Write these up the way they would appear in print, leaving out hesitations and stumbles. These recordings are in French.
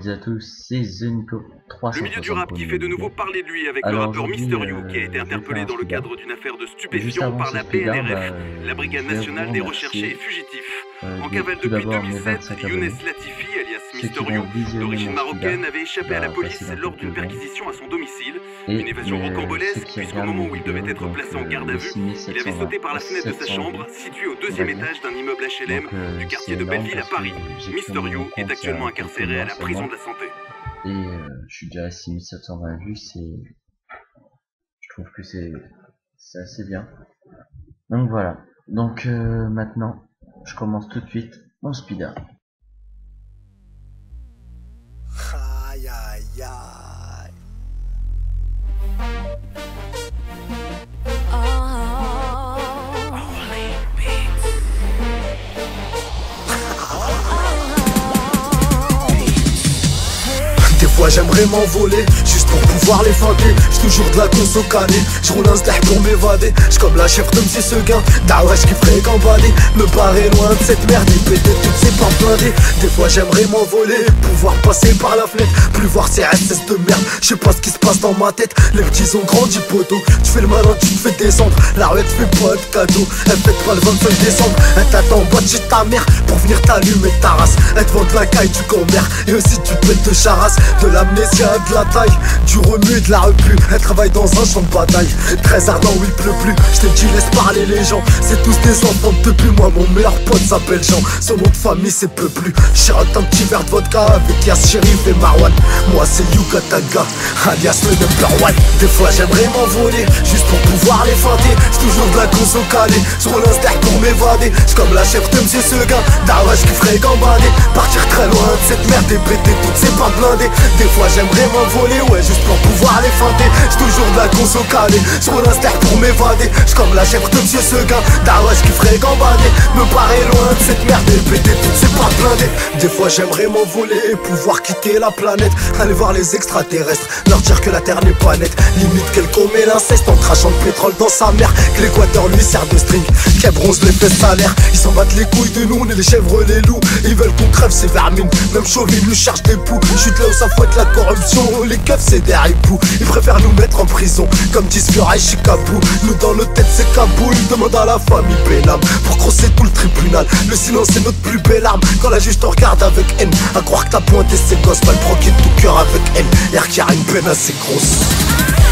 toutes et à tous, c'est Zenico 360. Le milieu du rap qui fait de nouveau parler de lui avec le rappeur Mister You qui a été interpellé dans le cadre d'une affaire de stupéfiants par la BNRF, la Brigade Nationale des Recherchés et Fugitifs. En cavale depuis 2007, Younes Latifi, alias Mister You, d'origine marocaine, avait échappé à la police lors d'une perquisition à son domicile. Une évasion rocambolesque, puisqu'au moment où il devait être placé en garde à vue, il avait sauté par la fenêtre de sa chambre, située au deuxième étage d'un immeuble HLM du quartier de Belleville à Paris. Mister You est actuellement incarcéré à la prison de la Santé. Et je suis déjà à 6720 vues, je trouve que c'est assez bien. Donc voilà, donc maintenant je commence tout de suite mon speeder. Aïe aïe aïe. Des fois j'aimerais m'envoler, juste pour pouvoir les feinter. J'suis toujours de la cause au calé, j'roule un stack pour m'évader. J'suis comme la chèvre de Monsieur Seguin, Dawesh qui ferait gambader. Me paraît loin de cette merde et péter toutes ces portes blindées. Des fois j'aimerais m'envoler, pouvoir passer par la fenêtre, plus voir ces SS de merde. J'sais pas ce qui se passe dans ma tête, les petits ont grandi poteau. Tu fais le malin, tu te fais descendre, la rue te fait pas de cadeau. Elle fête pas le 25 décembre, elle t'attend en bas de chez ta mère pour venir t'allumer ta race. Elle te vend de la caille du commère et aussi tu pètes de charasse. De l'amnésia, de la taille, du remue et de la repu. Elle travaille dans un champ de bataille, très ardent où il pleut plus. Je te dis laisse parler les gens, c'est tous des enfants depuis. Moi mon meilleur pote s'appelle Jean, son nom de famille c'est peu plus. Chirate un petit verre de vodka avec Yas, Shérif et Marwan. Moi c'est Yuka Taga, alias le number one. Des fois j'aimerais m'envoler, juste pour pouvoir les feinter. J'suis toujours de la cause au calé, sur l'instack pour m'évader. J'suis comme la chèvre de Monsieur Seguin, Dawesh qui ferait gambader. Partir très loin de cette merde et péter toutes ces portes blindées. Des fois j'aimerais m'envoler, ouais, juste pour pouvoir les feinter. J'suis toujours de la cause au calé, sur l'instack pour m'évader. J'suis comme la chèvre de Monsieur Seguin, Dawesh qui ferait gambader. Me paraît loin de cette merde et péter toutes ces portes blindées. Des fois j'aimerais m'envoler et pouvoir quitter la planète. Aller voir les extraterrestres, leur dire que la terre n'est pas nette. Limite qu'elle commet l'inceste en crachant le pétrole dans sa mère. Que l'équateur lui sert de string, qu'elle bronze les fesses salaires. Ils s'en battent les couilles de nous, on est les chèvres, les loups. Ils veulent qu'on crève ces vermines, même chauvine nous cherche des poux. Chute là où ça fouette la corruption, les keufs c'est des ripoux. Ils préfèrent nous mettre en prison, comme disent Fiora et Chicabou. Nous dans nos têtes c'est Kaboul, ils demandent à la famille Benham pour crosser tout le tribunal. Le silence est notre plus belle arme, quand la juge te regarde avec haine. À croire que t'as pointé ses gosses, mal broqué tout cœur avec haine. L'air qui a une peine assez grosse.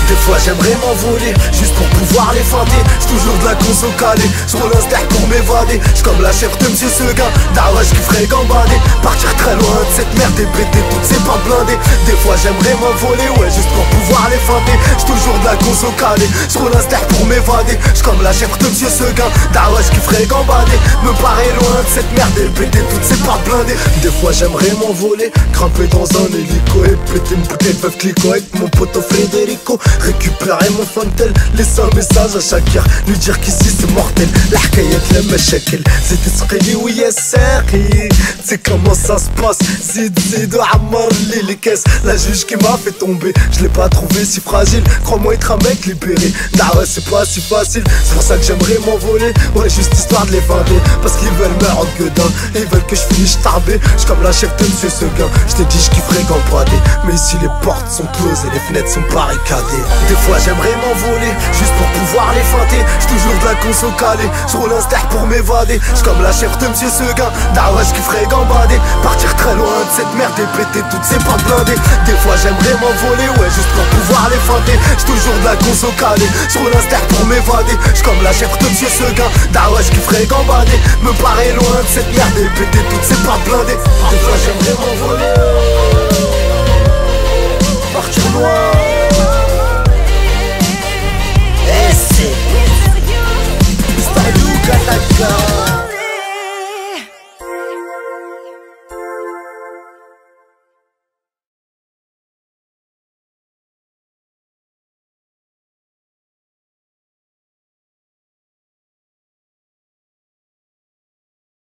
Des fois j'aimerais m'envoler, juste pour pouvoir les feinter. J'suis toujours de la cause au calé, sur l'instack pour m'évader. J'suis comme la chèvre de Monsieur Seguin, Dawesh qui ferait gambader. Partir très loin de cette merde et péter toutes ces portes blindées. Des fois j'aimerais m'envoler, ouais, juste pour pouvoir les feinter. J'suis toujours de la cause au calé, sur l'instack pour m'évader. J'suis comme la chèvre de Monsieur Seguin, Dawesh qui ferait gambader. Me paraît loin de cette merde et péter toutes ces portes blindées. Des fois j'aimerais m'envoler, grimper dans un hélico et péter une bouteille de veuve Clicquot avec mon poteau Federico. Récupérer mon fantel, laisser un message à Shakir, lui dire qu'ici c'est mortel. La hkayat la mashakil, c'était sqili ou yassaqi. C'est comment ça se passe, zid ou ammar les caisses. La juge qui m'a fait tomber, je l'ai pas trouvé si fragile. Crois-moi être un mec libéré, nah ouais c'est pas si facile. C'est pour ça que j'aimerais m'envoler, ouais juste histoire de les vendre. Parce qu'ils veulent me rendre gueudin, et ils veulent que je finisse tarbé. J'suis comme la chef de Monsieur Seguin, j't'ai dit j'kifferais gambader. Mais ici les portes sont closes et les fenêtres sont barricadées. Des fois j'aimerais m'envoler, juste pour pouvoir les feinter. J'suis toujours de la cause au calé, sur l'instack pour m'évader. J'suis comme la chèvre de Monsieur Seguin, Dawesh qui ferait gambader. Partir très loin de cette merde et péter toutes ces portes blindées. Des fois j'aimerais m'envoler, ouais juste pour pouvoir les feinter. J'suis toujours de la cause au calé, sur l'instack pour m'évader. J'suis comme la chèvre de Monsieur Seguin, Dawesh qui ferait gambader. Me paraît loin de cette merde et péter toutes ces portes blindées. Des fois j'aimerais m'envoler, partir loin.